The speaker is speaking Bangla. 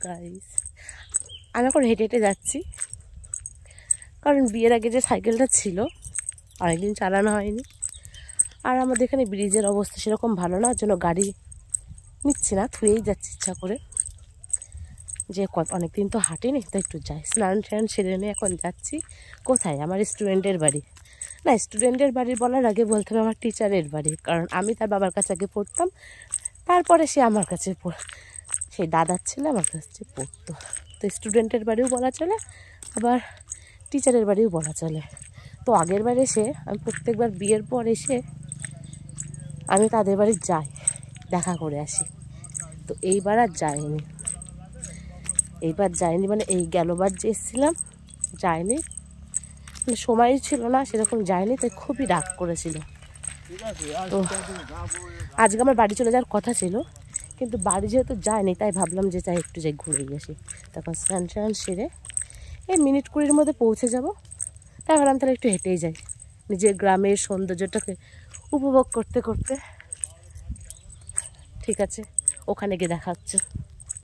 গাইস, আমি এখন হেঁটে হেঁটে যাচ্ছি, কারণ বিয়ের আগে যে সাইকেলটা ছিল অনেকদিন চালানো হয়নি। আর আমাদের এখানে ব্রিজের অবস্থা সেরকম ভালো না, জন্য গাড়ি নিচ্ছি না, থুয়েই যাচ্ছি ইচ্ছা করে, যে অনেকদিন তো হাঁটিনি, তো একটু যাই। স্নান টান সেরে নিয়ে এখন যাচ্ছি কোথায়, আমার স্টুডেন্টের বাড়ি। না, স্টুডেন্টের বাড়ি বলার আগে বলতে হবে আমার টিচারের বাড়ি, কারণ আমি তার বাবার কাছে আগে পড়তাম, তারপরে সে আমার কাছে সেই দাদার ছেলে আমার কাছে পড়তো। তো স্টুডেন্টের বাড়িও বলা চলে, আবার টিচারের বাড়িও বলা চলে। তো আগের বার এসে আমি প্রত্যেকবার বিয়ের পর এসে আমি তাদের বাড়ি যাই, দেখা করে আসি। তো এইবার আর যাইনি, মানে এই গেলবার যে এসেছিলাম যাইনি, মানে সময়ই ছিল না সেরকম, যাইনি, তাই খুবই রাগ করেছিল। তো আজকে আমার বাড়ি চলে যাওয়ার কথা ছিল, কিন্তু বাড়ি যেহেতু যায়নি তাই ভাবলাম যে যাই একটু যাই ঘুরে আসি। তারপর স্নান টান সেরে এই মিনিট 20-এর মধ্যে পৌঁছে যাব। তাই ভাবলাম তাহলে একটু হেঁটেই যাই, নিজের গ্রামের সৌন্দর্যটাকে উপভোগ করতে করতে। ঠিক আছে, ওখানে গিয়ে দেখা হচ্ছে।